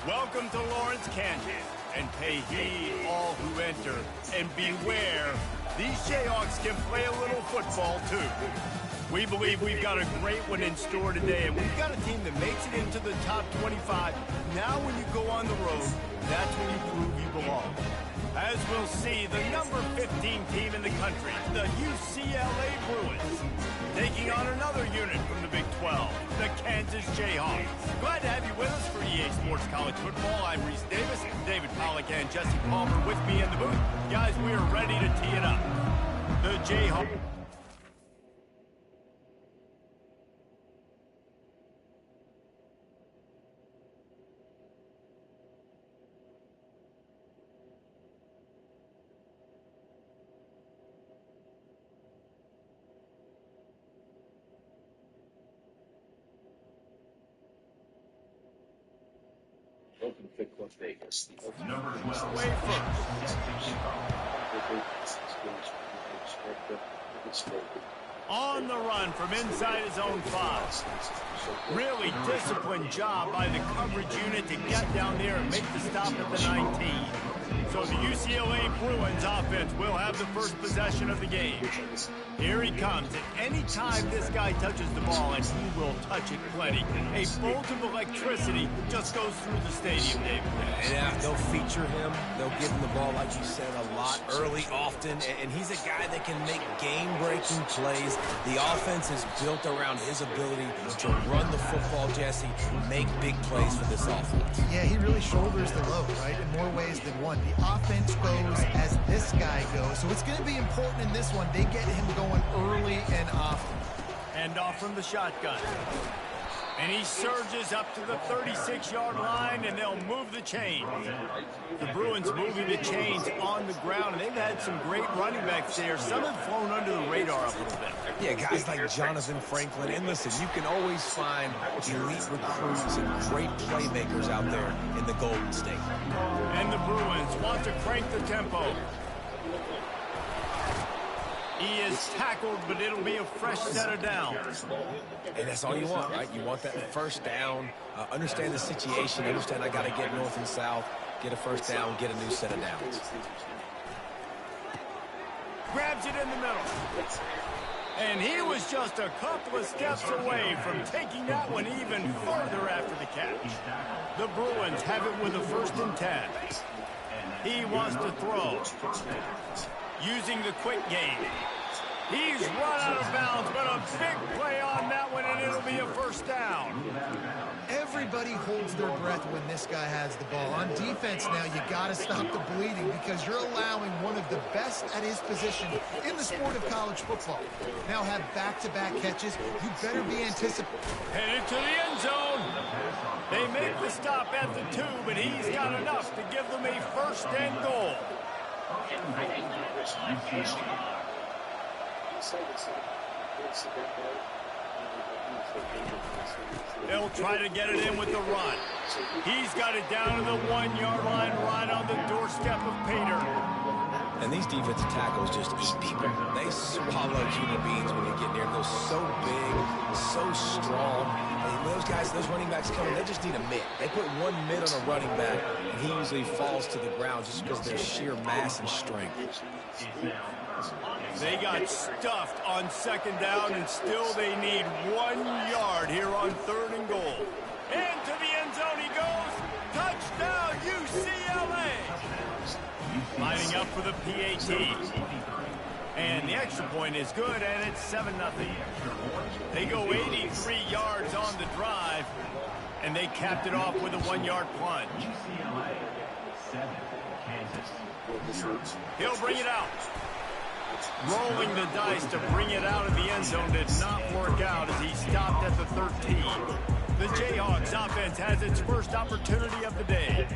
Welcome to Lawrence, Kansas, and pay heed all who enter, and beware, these Jayhawks can play a little football too. We believe we've got a great one in store today, and we've got a team that makes it into the top 25. Now when you go on the road, that's when you prove you belong. As we'll see, the number 15 team in the country, the UCLA Bruins, taking on another unit from the Big 12, the Kansas Jayhawks. Glad to have you with us for EA Sports College Football. I'm Reese Davis, David Pollack, and Jesse Palmer with me in the booth. Guys, we are ready to tee it up. The Jayhawks. Open pick Las Vegas. Number 12. Way first. On the run from inside his own 5. Really disciplined job by the coverage unit to get down there and make the stop at the 19. So the UCLA Bruins offense will have the first possession of the game. Here he comes. At any time this guy touches the ball, and he will touch it plenty, a bolt of electricity just goes through the stadium, David. Yeah, they'll feature him. They'll give him the ball, like you said, a lot, early, often, and he's a guy that can make game-breaking plays. The offense is built around his ability to run the football, Jesse, make big plays for this offense. Yeah, he really shoulders the load, right, in more ways than one. The offense goes as this guy goes, so it's going to be important in this one. They get him going early and often. And off from the shotgun. And he surges up to the 36-yard line, and they'll move the chains. The Bruins moving the chains on the ground, and they've had some great running backs there. Some have flown under the radar a little bit. Yeah, guys like Jonathan Franklin. And listen, you can always find elite recruits and great playmakers out there in the Golden State. And the Bruins want to crank the tempo. He is tackled, but it'll be a fresh set of downs. And that's all you want, right? You want that first down, understand the situation, understand I got to get north and south, get a first down, get a new set of downs. Grabs it in the middle. And he was just a couple of steps away from taking that one even further after the catch. The Bruins have it with a 1st and 10. He wants to throw. Using the quick game. He's run out of bounds, but a big play on that one, and it'll be a first down. Everybody holds their breath when this guy has the ball. On defense now, you got to stop the bleeding because you're allowing one of the best at his position in the sport of college football. Now have back-to-back catches. You better be anticipating. Headed to the end zone. They make the stop at the 2, but he's got enough to give them a 1st and goal. They'll try to get it in with the run. He's got it down to the 1-yard line right on the doorstep of Pater. And these defensive tackles just eat people. They swallow human beings when you get near them. They're so big, so strong. And those guys, those running backs coming, they just need a mitt. They put 1 mitt on a running back, and he usually falls to the ground just because of their sheer mass and strength. They got stuffed on 2nd down, and still they need 1 yard here on 3rd and goal. Into the end zone he goes. Touchdown, UCLA! Lining up for the PAT. And the extra point is good, and it's 7-0. They go 83 yards on the drive, and they capped it off with a 1-yard plunge. He'll bring it out. Rolling the dice to bring it out of the end zone did not work out as he stopped at the 13. The Jayhawks offense has its first opportunity of the day.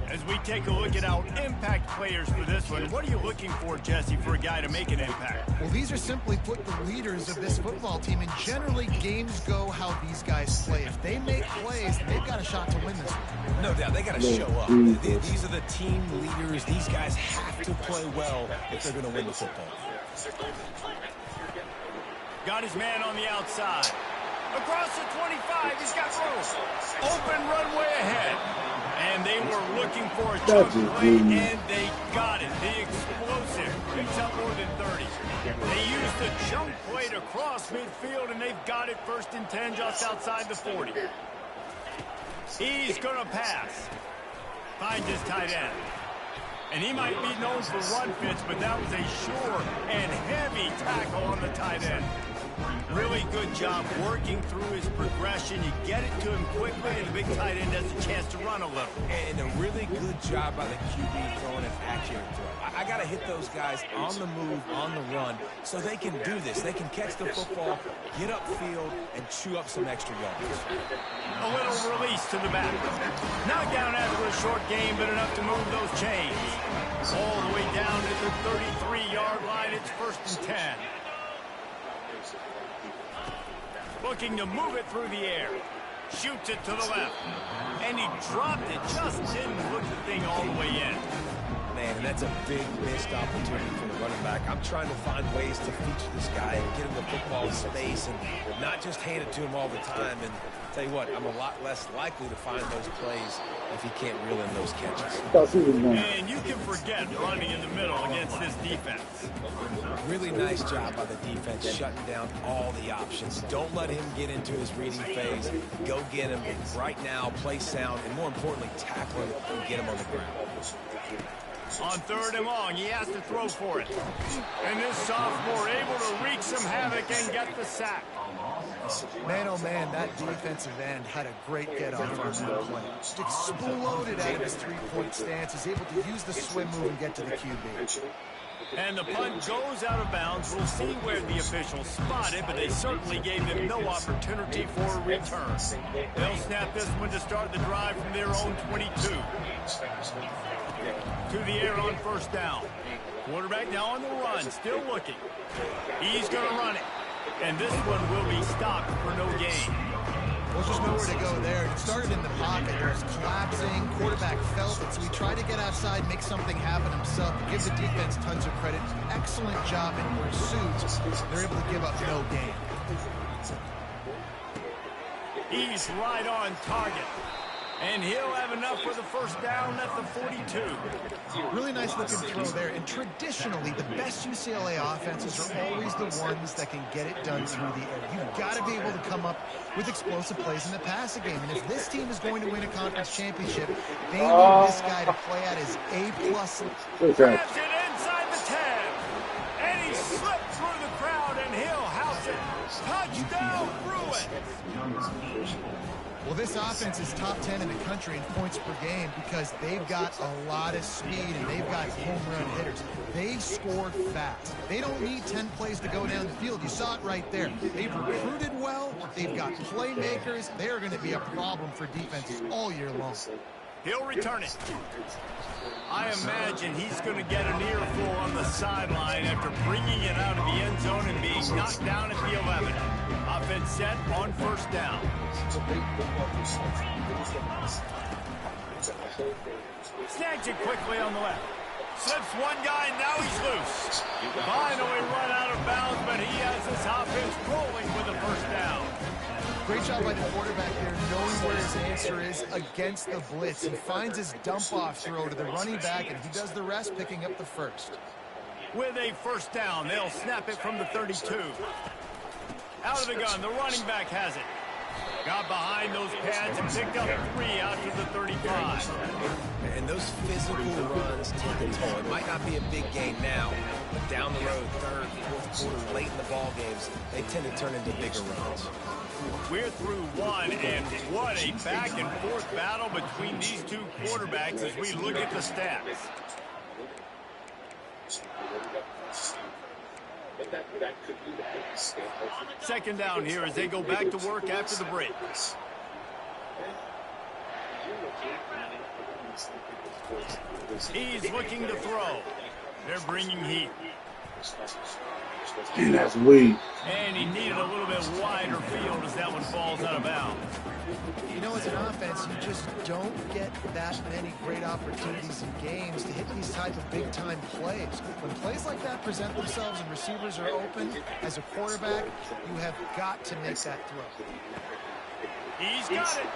As we take a look at our impact players for this one, what are you looking for, Jesse, for a guy to make an impact? Well, these are simply put the leaders of this football team, and generally games go how these guys play. If they make plays, they've got a shot to win this one. No doubt, they got to show up. These are the team leaders. These guys have to play well if they're going to win the football. Got his man on the outside. Across the 25, he's got room. Open runway ahead. And they were looking for a chunk play, and they got it. The explosive picks up more than 30. They used the chunk play to cross midfield, and they've got it 1st and 10 just outside the 40. He's going to pass. Finds his tight end. And he might be known for run fits, but that was a sure and heavy tackle on the tight end. Really good job working through his progression. You get it to him quickly, and the big tight end has a chance to run a little. And a really good job by the QB throwing an accurate throw. I got to hit those guys on the move, on the run, so they can do this. They can catch the football, get upfield, and chew up some extra yards. A little release to the back. Not down after a short game, but enough to move those chains. All the way down to the 33-yard line. It's 1st and 10. Looking to move it through the air. Shoots it to the left. And he dropped it. Just didn't hook the thing all the way in. Man, that's a big missed opportunity for the running back. I'm trying to find ways to feature this guy and get him the football in space and not just hand it to him all the time. And tell you what, I'm a lot less likely to find those plays if he can't reel in those catches. And you can forget running in the middle against this defense. Really nice job by the defense shutting down all the options. Don't let him get into his reading phase. Go get him right now, play sound, and more importantly, tackle him and get him on the ground. On 3rd and long, he has to throw for it. And this sophomore able to wreak some havoc and get the sack. Man, oh man, that defensive end had a great get-off on that play. Just exploded out of his three-point stance. Is able to use the swim move and get to the QB. And the punt goes out of bounds. We'll see where the officials spot it, but they certainly gave them no opportunity for a return. They'll snap this one to start the drive from their own 22. To the air on 1st down. Quarterback now on the run, still looking. He's going to run it. And this one will be stopped for no gain. Well, just nowhere to go there. It started in the pocket. It was collapsing. Quarterback felt it, so he tried to get outside, make something happen himself. Give the defense tons of credit. Excellent job in pursuit. They're able to give up no gain. He's right on target. And he'll have enough for the 1st down at the 42. Really nice looking throw there. And traditionally, the best UCLA offenses are always the ones that can get it done through the air. You've got to be able to come up with explosive plays in the passing game. And if this team is going to win a conference championship, they need this guy to play at his A-plus. Grabs it inside the 10. And he slipped through the crowd, and he'll house it. Touchdown, Bruins. Well, this offense is top 10 in the country in points per game because they've got a lot of speed and they've got home run hitters. They scored fast. They don't need 10 plays to go down the field. You saw it right there. They've recruited well. They've got playmakers. They are going to be a problem for defenses all year long. He'll return it. I imagine he's going to get an earful on the sideline after bringing it out of the end zone and being knocked down at the 11. Offense set on 1st down. Snags it quickly on the left. Slips one guy, now he's loose. Finally run out of bounds, but he has this offense rolling with a 1st down. Great job by the quarterback there, knowing where his answer is against the blitz. He finds his dump-off throw to the running back, and he does the rest, picking up the 1st. With a 1st down, they'll snap it from the 32. Out of the gun, the running back has it. Got behind those pads and picked up 3 out to the 35. And those physical runs take a toll. It might not be a big gain now, but down the road, 3rd, 4th quarter, late in the ball games, they tend to turn into bigger runs. We're through one, and what a back-and-forth battle between these two quarterbacks as we look at the stats. Second down here as they go back to work after the break. He's looking to throw. They're bringing heat. And that's weak. And he needed a little bit wider field as that one falls out of bounds. You know, as an offense, you just don't get that many great opportunities in games to hit these type of big-time plays. When plays like that present themselves and receivers are open, as a quarterback, you have got to make that throw. He's got it.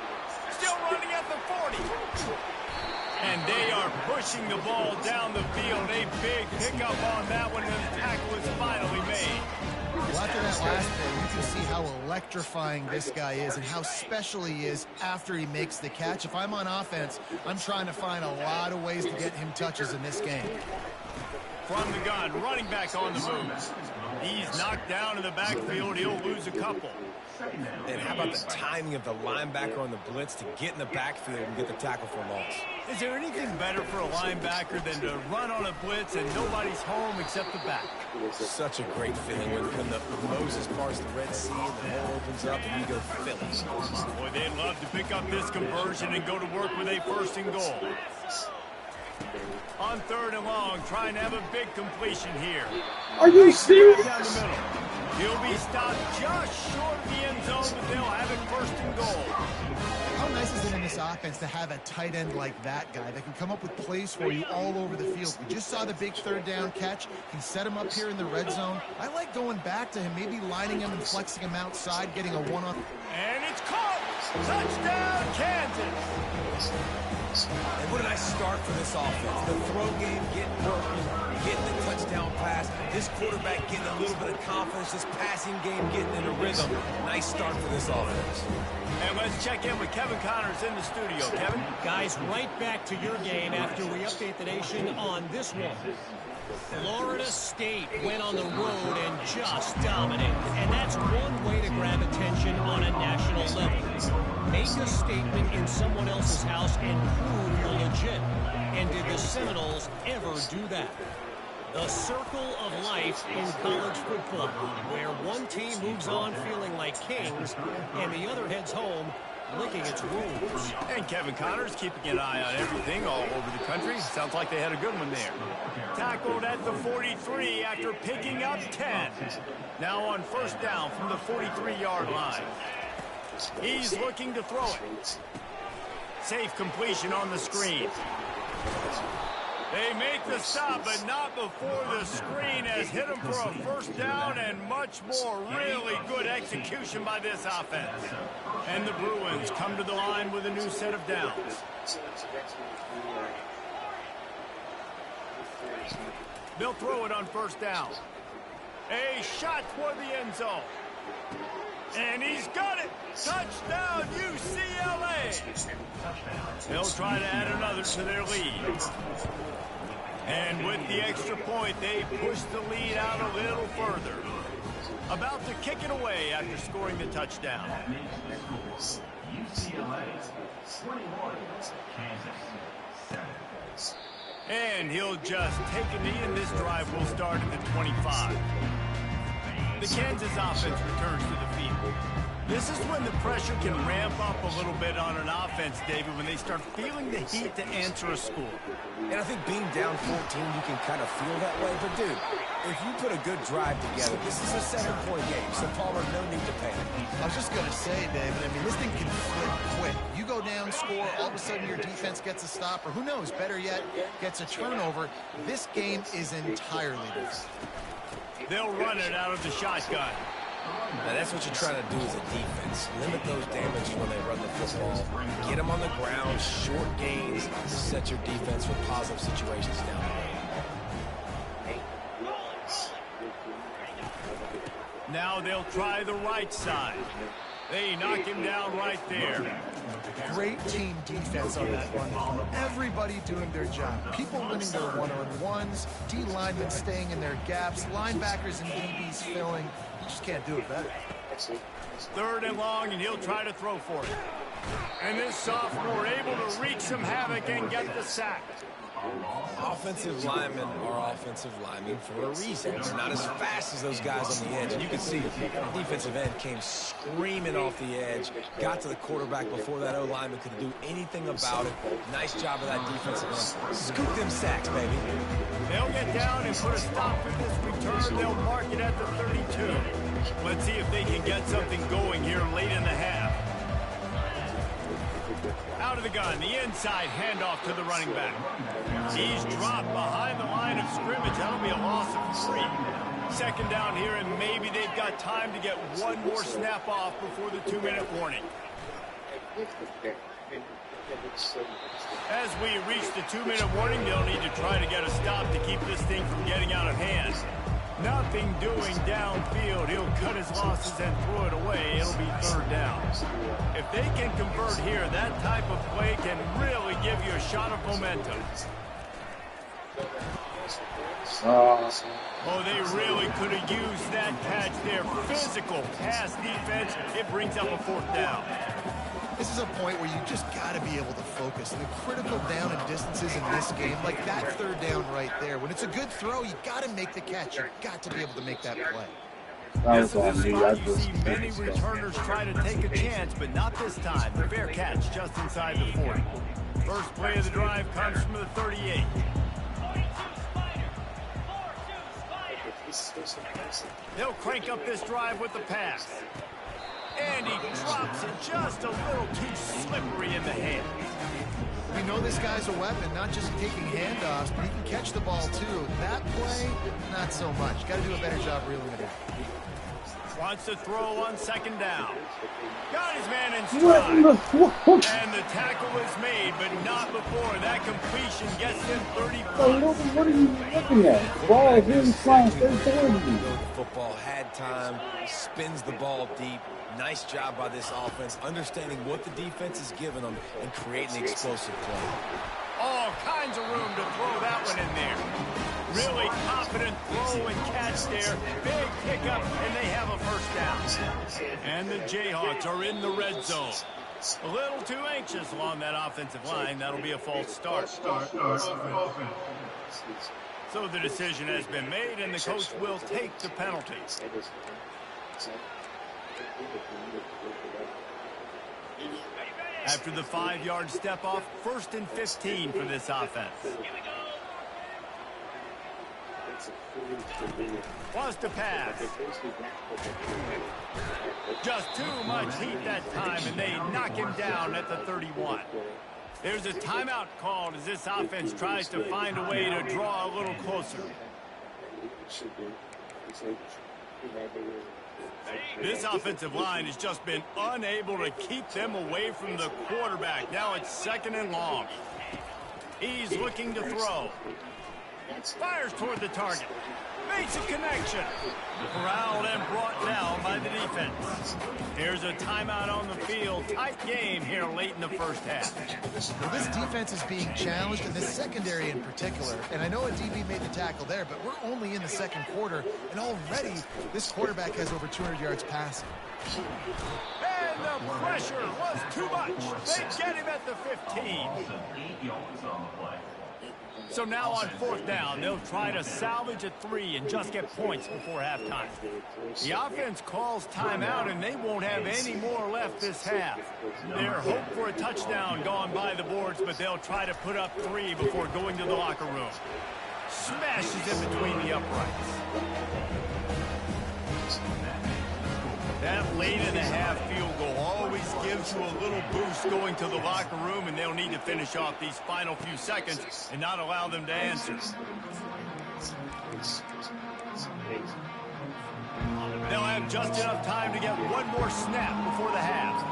Still running at the 40. And they are pushing the ball down the field. A big pickup on that one, and the tackle is finally made. Well, after that last play, you can see how electrifying this guy is and how special he is after he makes the catch. If I'm on offense, I'm trying to find a lot of ways to get him touches in this game. From the gun, running back on the move. He's knocked down in the backfield. He'll lose a couple. And how about the timing of the linebacker on the blitz to get in the backfield and get the tackle for loss? Is there anything better for a linebacker than to run on a blitz and nobody's home except the back? Such a great feeling when the Moses parts the Red Sea and the hole opens up and you go Phillies. Boy, they'd love to pick up this conversion and go to work with a 1st and goal. On 3rd and long, trying to have a big completion here. Are you serious? Down the middle. He'll be stopped just short of the end zone, but they'll have it 1st and goal. How nice is it in this offense to have a tight end like that guy that can come up with plays for you all over the field? We just saw the big 3rd down catch. He set him up here in the red zone. I like going back to him, maybe lining him and flexing him outside, getting a one-on. And it's caught. Touchdown, Kansas. And what a nice start for this offense. The throw game getting working, getting the touchdown pass. This quarterback getting a little bit of confidence. This passing game getting in a rhythm. Nice start for this offense. And let's check in with Kevin Connors in the studio. Kevin? Guys, right back to your game after we update the nation on this one. Florida State went on the road and just dominated. And that's one way to grab attention on a national level. Make a statement in someone else's house and prove you're legit. And did the Seminoles ever do that? The circle of life in college football, where one team moves on feeling like kings and the other heads home licking its wounds. And Kevin Connors keeping an eye on everything all over the country. Sounds like they had a good one there. Tackled at the 43 after picking up 10. Now on 1st down from the 43-yard line. He's looking to throw it. Safe completion on the screen. They make the stop, but not before the screen has hit them for a 1st down and much more. Really good execution by this offense. And the Bruins come to the line with a new set of downs. They'll throw it on 1st down. A shot toward the end zone. And he's got it. Touchdown, UCLA. They'll try to add another to their lead. And with the extra point, they push the lead out a little further. About to kick it away after scoring the touchdown. And he'll just take a knee, and this drive will start at the 25. The Kansas offense returns to the field. This is when the pressure can ramp up a little bit on an offense, David, when they start feeling the heat to answer a score. And I think being down 14, you can kind of feel that way. But, dude, if you put a good drive together, this is a 7-point game. So, Palmer, no need to panic. I was just going to say, David, I mean, this thing can flip quick. You go down, score, all of a sudden your defense gets a stop, or who knows, better yet, gets a turnover. This game is entirely different. They'll run it out of the shotgun. Now, that's what you're trying to do as a defense. Limit those damages when they run the football. Get them on the ground, short gains, to set your defense for positive situations down the road. Now they'll try the right side. They knock him down right there. Great team defense on that one. Everybody doing their job. People winning their one-on-ones, D-linemen staying in their gaps, linebackers and DBs filling. You just can't do it better. 3rd and long, and he'll try to throw for it. And this sophomore able to wreak some havoc and get the sack. Offensive linemen are offensive linemen for a reason. They're not as fast as those guys on the edge. And you can see the defensive end came screaming off the edge, got to the quarterback before that O-lineman could do anything about it. Nice job of that defensive end. Scoop them sacks, baby. They'll get down and put a stop to this return. They'll mark it at the 32. Let's see if they can get something going here late in the half. Out of the gun, the inside handoff to the running back. He's dropped behind the line of scrimmage. That'll be a loss of 3. Second down here, and maybe they've got time to get one more snap off before the 2-minute warning. As we reach the 2-minute warning, they'll need to try to get a stop to keep this thing from getting out of hand. Nothing doing downfield. He'll cut his losses and throw it away. It'll be 3rd down. If they can convert here, that type of play can really give you a shot of momentum. Oh, they really could have used that catch there. Physical pass defense. It brings up a 4th down. This is a point where you just got to be able to focus. The critical down and distances in this game, like that 3rd down right there. When it's a good throw, you got to make the catch. You've got to be able to make that play. This is a spot you see many returners try to take a chance, but not this time. The fair catch just inside the 40. First play of the drive comes from the 38. They'll crank up this drive with the pass. And he drops it just a little too slippery in the hand. We know this guy's a weapon, not just taking handoffs, but he can catch the ball too. That play, not so much. Got to do a better job reeling it in. Wants to throw on 2nd down. Got his man in stride. And the tackle is made, but not before that completion gets him 30 points. What are you looking at? Ball is inside. The football had time, spins the ball deep. Nice job by this offense, understanding what the defense is giving them and creating the explosive play. All kinds of room to throw that one in there. Really confident throw and catch there. Big pickup, and they have a 1st down. And the Jayhawks are in the red zone. A little too anxious along that offensive line. That'll be a false start. So the decision has been made, and the coach will take the penalty. After the 5-yard step off, 1st and 15 for this offense. Wants to pass. Just too much heat that time, and they knock him down at the 31. There's a timeout called as this offense tries to find a way to draw a little closer. This offensive line has just been unable to keep them away from the quarterback. Now it's 2nd and long. He's looking to throw. Fires toward the target. Makes a connection. Corralled and brought down by the defense. Here's a timeout on the field. Tight game here late in the 1st half. Well, this defense is being challenged, in this secondary in particular. And I know a DB made the tackle there, but we're only in the 2nd quarter, and already this quarterback has over 200 yards passing. And the pressure was too much. They get him at the 15. So now on 4th down, they'll try to salvage a 3 and just get points before halftime. The offense calls timeout, and they won't have any more left this half. Their hope for a touchdown gone by the boards, but they'll try to put up 3 before going to the locker room. Smashes in between the uprights. That late in the half field goal always gives you a little boost going to the locker room, and they'll need to finish off these final few seconds and not allow them to answer. They'll have just enough time to get one more snap before the half.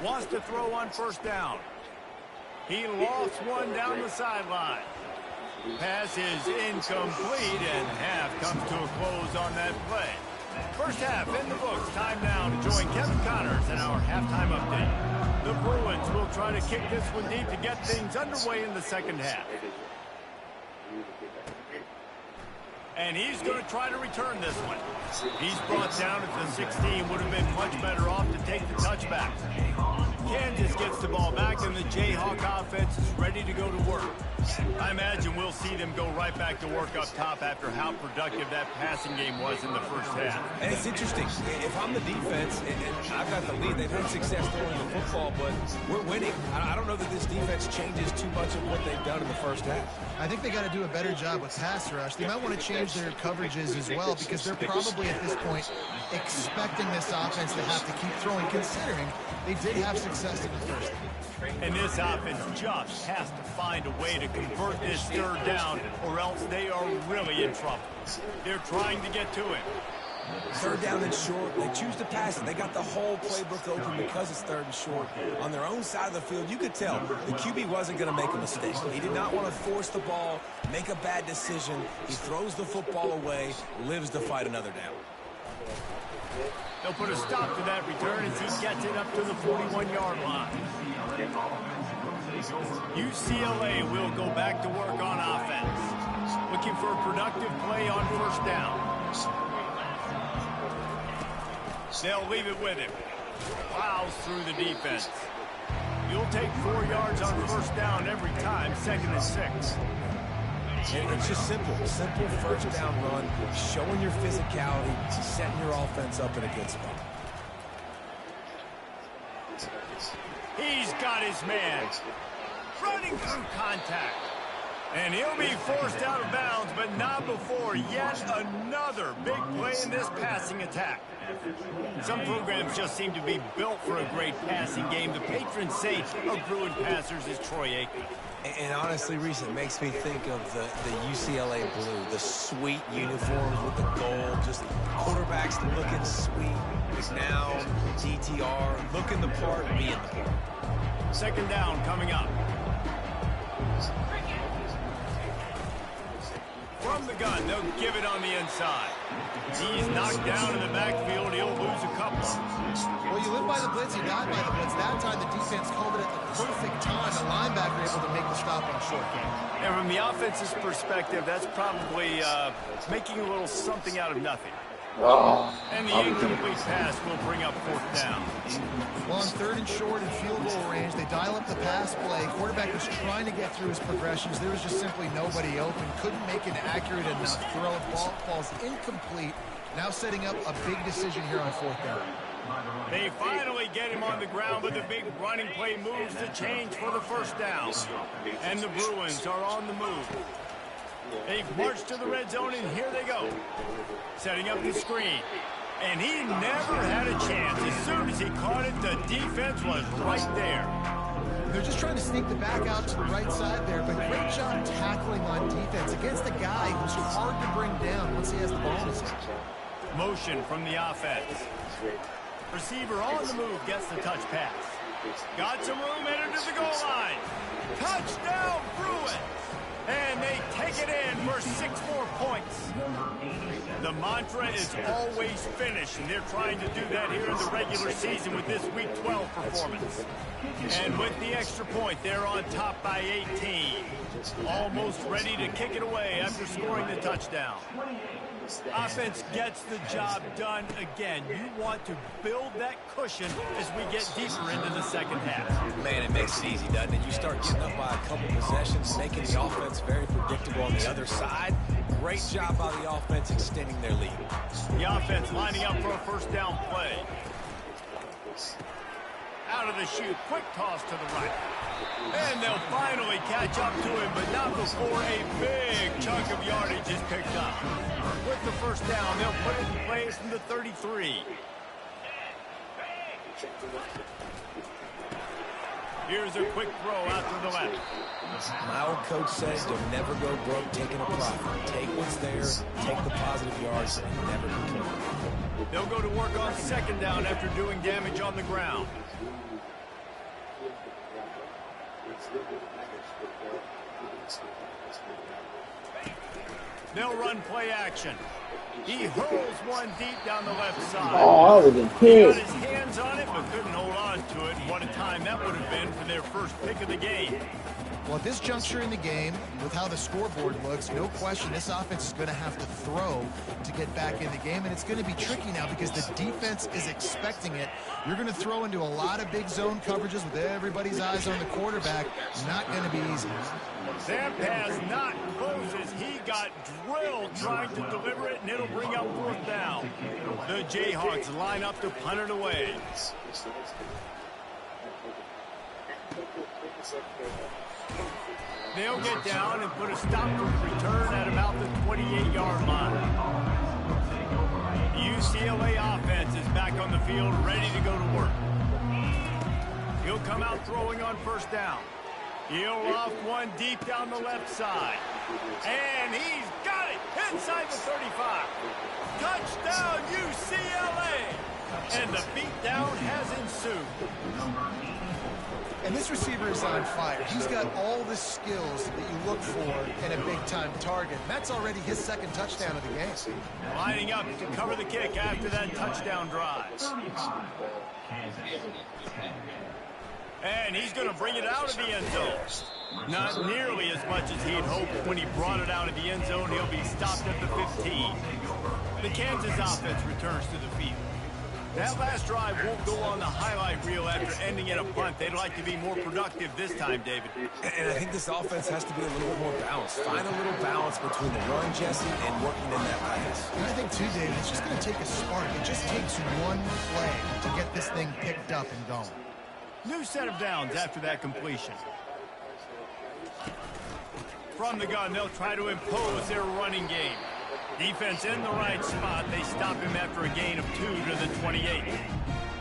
Wants to throw on 1st down. He lofts one down the sideline. Pass is incomplete, and half comes to a close on that play. 1st half in the books. Time now to join Kevin Connors in our halftime update. The Bruins will try to kick this one deep to get things underway in the 2nd half. And he's going to try to return this one. He's brought down at the 16. Would have been much better off to take the touchback. Can ball back, and the Jayhawk offense is ready to go to work. I imagine we'll see them go right back to work up top after how productive that passing game was in the first half. And it's interesting. If I'm the defense, and I've got the lead, they've had success throwing the football, but we're winning. I don't know that this defense changes too much of what they've done in the first half. I think they got to do a better job with pass rush. They might want to change their coverages as well, because they're probably at this point expecting this offense to have to keep throwing, considering they did have success in the first half. And this offense just has to find a way to convert this third down, or else they are really in trouble. They're trying to get to it. Third down and short, they choose to pass it. They got the whole playbook open because it's third and short. On their own side of the field, you could tell the QB wasn't going to make a mistake. He did not want to force the ball, make a bad decision. He throws the football away, lives to fight another down. They'll put a stop to that return as he gets it up to the 41-yard line. UCLA will go back to work on offense, looking for a productive play on first down. They'll leave it with him. Plows through the defense. You'll take 4 yards on first down every time, 2nd and 6. And it's just simple first down run, showing your physicality, setting your offense up in a good spot. He's got his man running through contact. And he'll be forced out of bounds, but not before yet another big play in this passing attack. Some programs just seem to be built for a great passing game. The patron saint of Bruin passers is Troy Aikman. And honestly, Reese, it makes me think of the UCLA blue, the sweet uniforms with the gold, just quarterbacks looking sweet. Now, DTR, looking the part, being the part. 2nd down coming up. From the gun, they'll give it on the inside. He's knocked down in the backfield. He'll lose a couple. Well, you live by the blitz, you die by the blitz. That time the defense called it at the perfect time. The linebacker able to make the stop on short game. And from the offense's perspective, that's probably making a little something out of nothing. And the incomplete pass will bring up 4th down. Well, on 3rd and short and field goal range, they dial up the pass play. Quarterback was trying to get through his progressions. There was just simply nobody open. Couldn't make an accurate enough throw. Ball falls incomplete. Now setting up a big decision here on 4th down. They finally get him on the ground, but the big running play moves the change for the first down. And the Bruins are on the move. They've marched to the red zone, and here they go. Setting up the screen. And he never had a chance. As soon as he caught it, the defense was right there. They're just trying to sneak the back out to the right side there, but great job tackling on defense against a guy who's hard to bring down once he has the ball in his hand. Motion from the offense. Receiver on the move gets the touch pass. Got some room, entered to the goal line. Touchdown, Bruins! And they take it in for 6 more points. The mantra is always finish, and they're trying to do that here in the regular season with this Week 12 performance. And with the extra point, they're on top by 18. Almost ready to kick it away after scoring the touchdown. Offense gets the job done again. You want to build that cushion as we get deeper into the second half. Man, it makes it easy, doesn't it? You start getting up by a couple possessions, making the offense very predictable on the other side. Great job by the offense extending their lead. The offense lining up for a first down play. Out of the chute, quick toss to the right. And they'll finally catch up to him, but not before a big chunk of yardage is picked up. With the first down, they'll put it in play from the 33. Here's a quick throw out to the left. My old coach says don't never go broke taking a profit. Take what's there, take the positive yards, and never complain. They'll go to work on 2nd down after doing damage on the ground. They'll run play action. He hurls one deep down the left side. Oh, that was a He got hit. his hands on it, but couldn't hold on to it. what a time that would have been for their first pick of the game. Well, at this juncture in the game, with how the scoreboard looks, no question this offense is going to have to throw to get back in the game, and it's going to be tricky now because the defense is expecting it. You're going to throw into a lot of big zone coverages with everybody's eyes on the quarterback. Not going to be easy. That pass not close as he got drilled trying to deliver it, and it'll bring up fourth down. The Jayhawks line up to punt it away. They'll get down and put a stop to the return at about the 28-yard line. The UCLA offense is back on the field, ready to go to work. He'll come out throwing on first down. He'll loft one deep down the left side. And he's got it inside the 35. Touchdown, UCLA! And the beatdown has ensued. And this receiver is on fire. He's got all the skills that you look for in a big-time target. That's already his second touchdown of the game. Lining up to cover the kick after that touchdown drive. And he's going to bring it out of the end zone. Not nearly as much as he'd hoped when he brought it out of the end zone. He'll be stopped at the 15. The Kansas offense returns to the field. That last drive won't go on the highlight reel after ending in a punt. They'd like to be more productive this time, David. And I think this offense has to be a little bit more balanced. Find a little balance between the run, Jesse, and working in that pass. And I think, too, David, it's just going to take a spark. It just takes one play to get this thing picked up and going. New set of downs after that completion. From the gun, they'll try to impose their running game. Defense in the right spot. They stop him after a gain of 2 to the 28.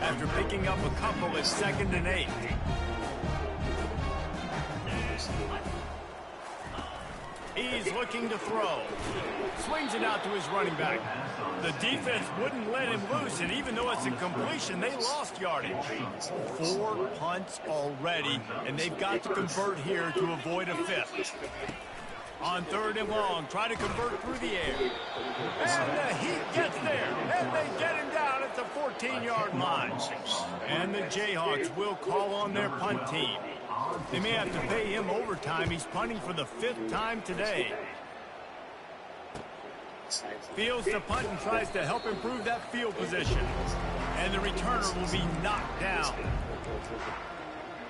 After picking up a couple at 2nd and 8. He's looking to throw. Swings it out to his running back. The defense wouldn't let him loose, and even though it's a completion, they lost yardage. 4 punts already, and they've got to convert here to avoid a 5th. On 3rd and long, try to convert through the air. And the Heat gets there, and they get him down at the 14-yard line. And the Jayhawks will call on their punt team. They may have to pay him overtime. He's punting for the 5th time today. Fields the punt and tries to help improve that field position. And the returner will be knocked down.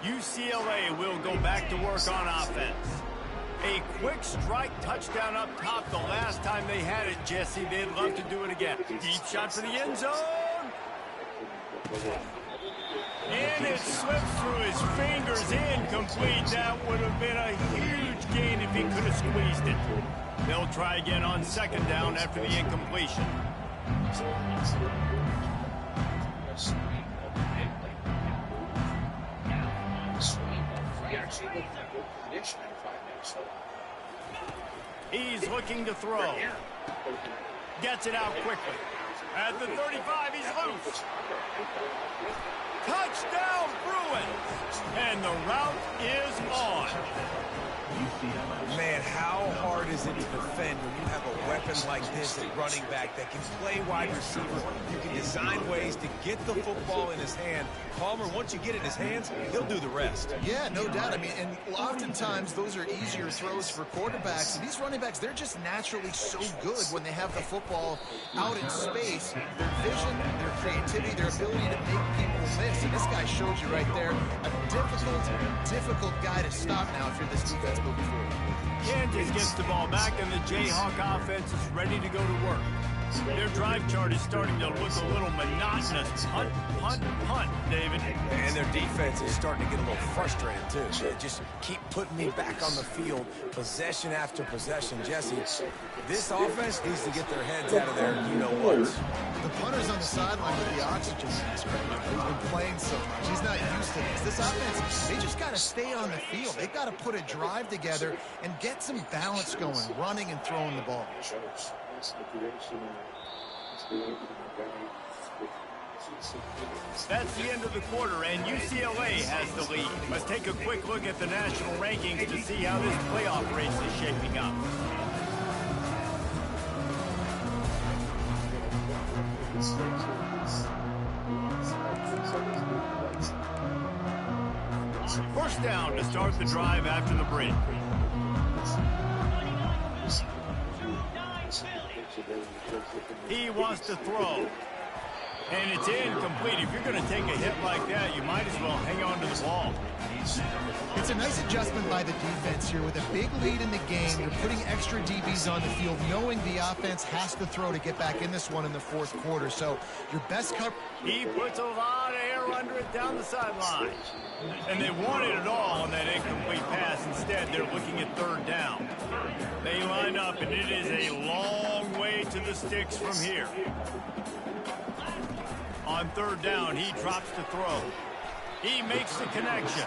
UCLA will go back to work on offense. A quick strike touchdown up top the last time they had it, Jesse. They'd love to do it again. Deep shot for the end zone. And it slips through his fingers, incomplete. That would have been a huge gain if he could have squeezed it. They'll try again on 2nd down after the incompletion. He's looking to throw. Gets it out quickly. At the 35, he's loose. Touchdown, Bruins! And the route is on. Man, how hard is it to defend when you have a weapon like this at running back that can play wide receiver? You can design ways to get the football in his hand. Palmer, once you get it in his hands, he'll do the rest. Yeah, no doubt. I mean, and oftentimes those are easier throws for quarterbacks. And these running backs, they're just naturally so good when they have the football out in space. Their vision, their creativity, their ability to make people miss. And this guy showed you right there a difficult guy to stop now if you're this defense moving forward. Kansas gets the ball back, and the Jayhawk offense is ready to go to work. Their drive chart is starting to look a little monotonous. Punt, punt, punt, David. And their defense is starting to get a little frustrated, too. They just keep putting me back on the field, possession after possession. Jesse, this offense needs to get their heads out of there, you-know-what. The punter's on the sideline with the oxygen mask right now. He's been playing so much. He's not used to this. This offense, they just got to stay on the field. They've got to put a drive together and get some balance going, running and throwing the ball. That's the end of the quarter, and UCLA has the lead. Let's take a quick look at the national rankings to see how this playoff race is shaping up. First down to start the drive after the break. He wants to throw. And it's incomplete. If you're going to take a hit like that, you might as well hang on to the ball. It's a nice adjustment by the defense here. With a big lead in the game, you're putting extra DBs on the field, knowing the offense has to throw to get back in this one in the fourth quarter. So your best cover. He puts a lot of air under it down the sideline. And they wanted it all on that incomplete pass. Instead, they're looking at third down. They line up, and it is a long way to the sticks from here. On third down, he drops to throw. He makes the connection.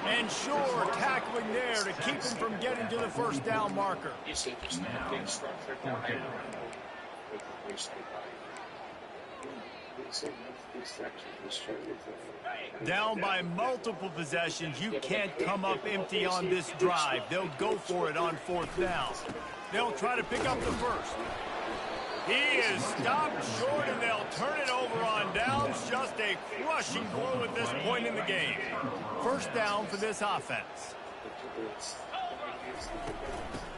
And sure, tackling there to keep him from getting to the first down marker. Down by multiple possessions, you can't come up empty on this drive. They'll go for it on fourth down. They'll try to pick up the first. He is stopped short, and they'll turn it over on downs. Just a crushing blow at this point in the game. First down for this offense.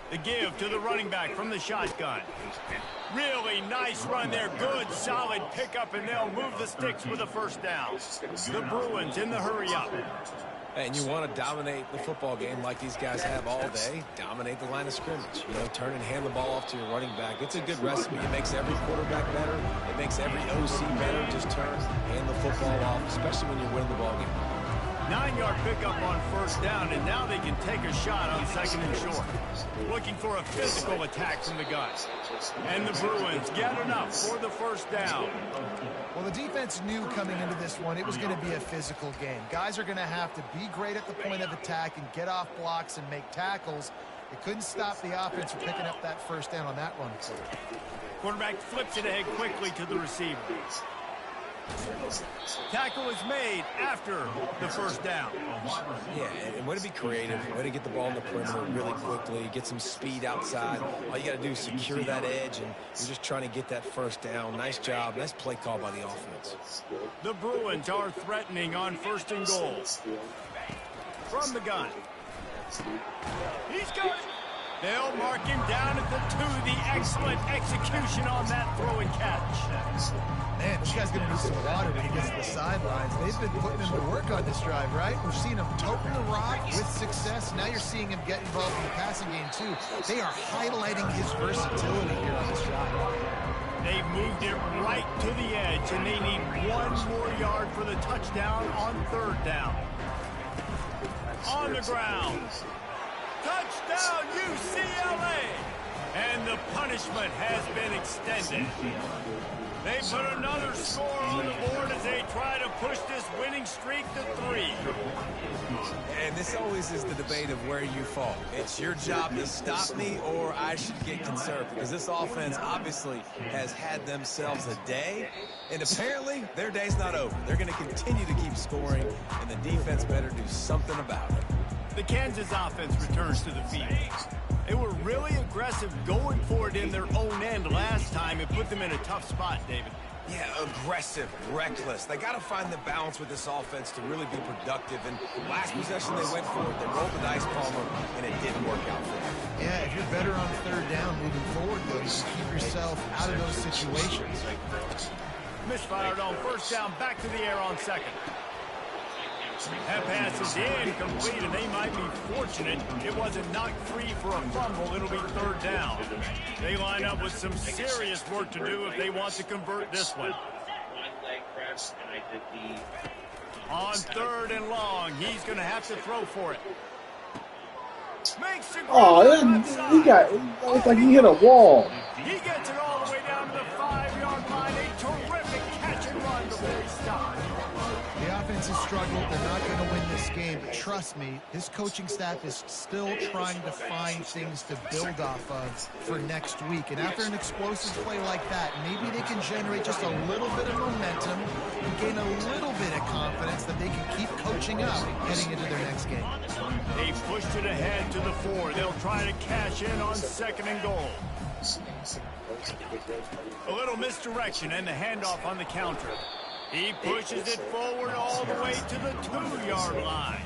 The give to the running back from the shotgun. Really nice run there. Good, solid pickup, and they'll move the sticks with a first down. The Bruins in the hurry-up. And you want to dominate the football game like these guys have all day. Dominate the line of scrimmage. You know, turn and hand the ball off to your running back. It's a good recipe. It makes every quarterback better. It makes every OC better. Just turn, hand the football off, especially when you're winning the ball game. 9-yard pickup on first down, and now they can take a shot on second and short. Looking for a physical attack from the guys. And the Bruins get enough for the first down. Well, the defense knew coming into this one it was going to be a physical game. Guys are going to have to be great at the point of attack and get off blocks and make tackles. It couldn't stop the offense from picking up that first down on that run. Quarterback flips it ahead quickly to the receiver. Tackle is made after the first down. Yeah, and way to be creative, way to get the ball in the perimeter really quickly, get some speed outside. All you got to do is secure that edge, and you're just trying to get that first down. Nice job. Nice play call by the offense. The Bruins are threatening on first and goal. From the gun. He's got it. They'll mark him down at the 2. The excellent execution on that throw and catch. Man, this guy's going to need some water when he gets to the sidelines. They've been putting him to work on this drive, right? We've seen him toting the rock with success. Now you're seeing him get involved in the passing game, too. They are highlighting his versatility here on this drive. They've moved it right to the edge, and they need 1 more yard for the touchdown on third down. On the ground. Touchdown, UCLA! And the punishment has been extended. They put another score on the board as they try to push this winning streak to 3. And this always is the debate of where you fall. It's your job to stop me, or I should get conservative. Because this offense obviously has had themselves a day, and apparently their day's not over. They're going to continue to keep scoring, and the defense better do something about it. The Kansas offense returns to the field. They were really aggressive going for it in their own end last time. It put them in a tough spot, David. Yeah, aggressive, reckless. They got to find the balance with this offense to really be productive. And last possession they went for it. They rolled the dice, Palmer, and it didn't work out for them. Yeah, if you're better on third down moving forward, though, you can keep yourself out of those situations. Misfired on first down, back to the air on second. That pass is incomplete, and they might be fortunate it wasn't knocked free for a fumble. It'll be third down. They line up with some serious work to do if they want to convert this one. On third and long, he's going to have to throw for it. Makes the it looks like he hit a wall. He gets it all the way down to the 5-yard line. A terrific catch and run before he stopped. The offense has struggled. They're not going to win this game. But trust me, this coaching staff is still trying to find things to build off of for next week. And after an explosive play like that, maybe they can generate just a little bit of momentum and gain a little bit of confidence that they can keep coaching up heading into their next game. They pushed it ahead to the 4. They'll try to cash in on second and goal. A little misdirection and the handoff on the counter. He pushes it forward all the way to the 2-yard line.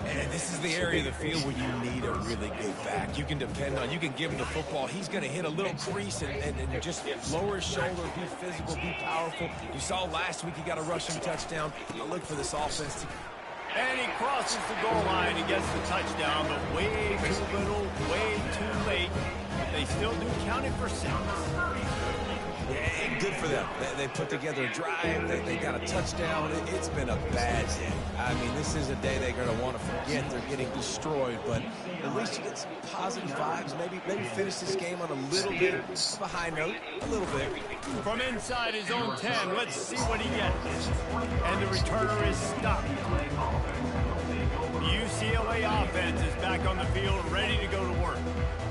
And this is the area of the field where you need a really good back. You can depend on, you can give him the football. He's going to hit a little crease and just lower his shoulder, be physical, be powerful. You saw last week he got a rushing touchdown. I look for this offense to... And he crosses the goal line and gets the touchdown, but way too little, way too late. But they still do count it for 6. Yeah, good for them. They put together a drive. They got a touchdown. It's been a bad day. I mean, this is a day they're going to want to forget. They're getting destroyed, but at least you get some positive vibes. Maybe finish this game on a little bit of a high note, a little bit. From inside his own 10, let's see what he gets. And the returner is stopped. The UCLA offense is back on the field, ready to go to work.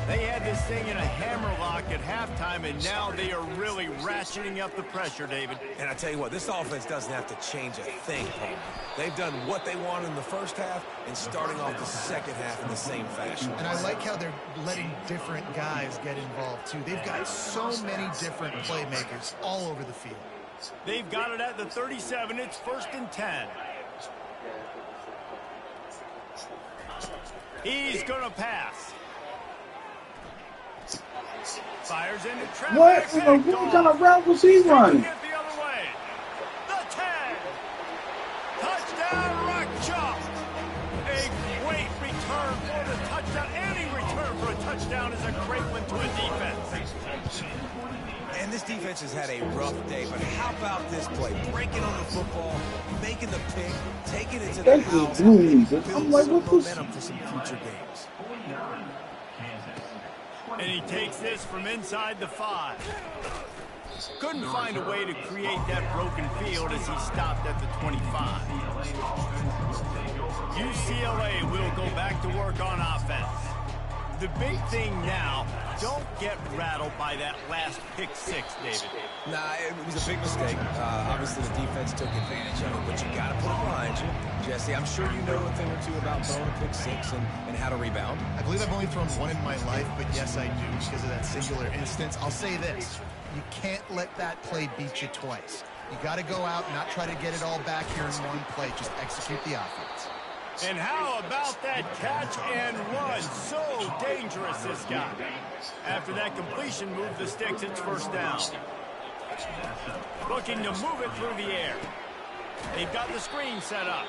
They had this thing in a hammerlock at halftime, and now they are really ratcheting up the pressure, David. And I tell you what, this offense doesn't have to change a thing, Paul. They've done what they wanted in the first half and starting off the second half in the same fashion. And I like how they're letting different guys get involved, too. They've got so many different playmakers all over the field. They've got it at the 37. It's 1st and 10. He's going to pass. Fires into traffic. What kind of route was he running? Get the other way. The 10. Touchdown, Rock Chalk. A great return for the touchdown. Any return for a touchdown is a great one to a defense. And this defense has had a rough day, but how about this play? Breaking on the football, making the pick, taking it to the house, and building some momentum for some future games. And he takes this from inside the 5. Couldn't find a way to create that broken field as he stopped at the 25. UCLA will go back to work on offense. The big thing now, don't get rattled by that last pick 6, David. Nah, it was a big mistake. Obviously, the defense took advantage of it, but you got to put it behind you. Jesse, I'm sure you know a thing or two about throwing a pick 6 and how to rebound. I believe I've only thrown one in my life, but yes, I do because of that singular instance. I'll say this. You can't let that play beat you twice. You got to go out and not try to get it all back here in one play. Just execute the offense. And how about that catch and run? So dangerous, this guy. After that completion, move the sticks, it's 1st down. Looking to move it through the air. They've got the screen set up.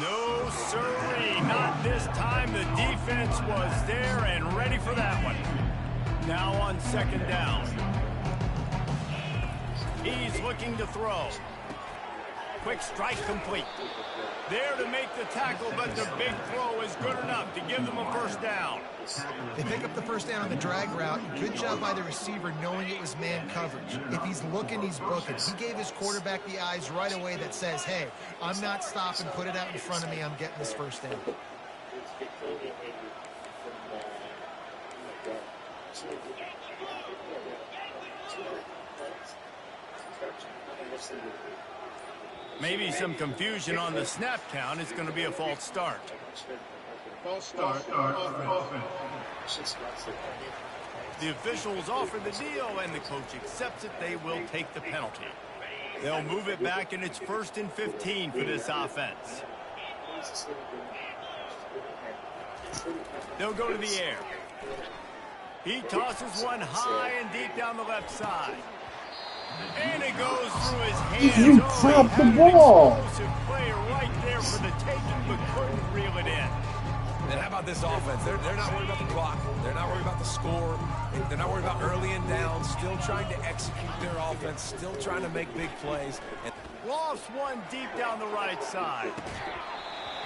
No, sirree, not this time. The defense was there and ready for that one. Now on 2nd down. He's looking to throw. Quick strike complete. There to make the tackle, but the big throw is good enough to give them a 1st down. They pick up the 1st down on the drag route. Good job by the receiver knowing it was man coverage. If he's looking, he's booking. He gave his quarterback the eyes right away that says, hey, I'm not stopping. Put it out in front of me. I'm getting this 1st down. Maybe some confusion on the snap count. It's going to be a false start. False start. The officials offer the deal, and the coach accepts it. They will take the penalty. They'll move it back, and it's 1st and 15 for this offense. They'll go to the air. He tosses one high and deep down the left side. And it goes through his hands. You dropped the ball. Explosive player right there for the taking, but couldn't reel it in. And how about this offense? They're not worried about the clock. They're not worried about the score. They're not worried about early and down. Still trying to execute their offense. Still trying to make big plays. And Lost one deep down the right side.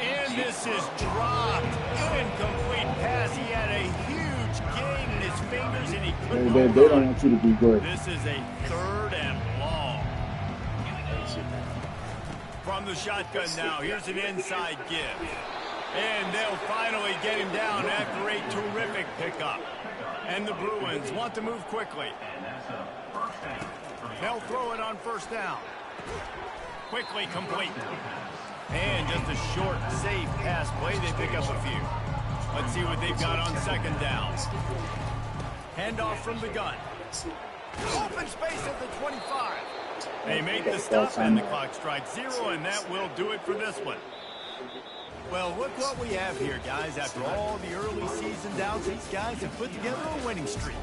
And this is dropped. Incomplete pass. He had a huge gain in his fingers, and he couldn't They hold don't on. want you to be good. This is a 3rd and long. From the shotgun now, here's an inside give. And they'll finally get him down after a terrific pickup. And the Bruins want to move quickly. They'll throw it on 1st down. Quickly complete. And just a short, safe pass play. They pick up a few. Let's see what they've got on 2nd down. Handoff from the gun. Open space at the 25. They make the stop, and the clock strikes 0, and that will do it for this one. Well, look what we have here, guys. After all the early season doubts, these guys have put together a winning streak.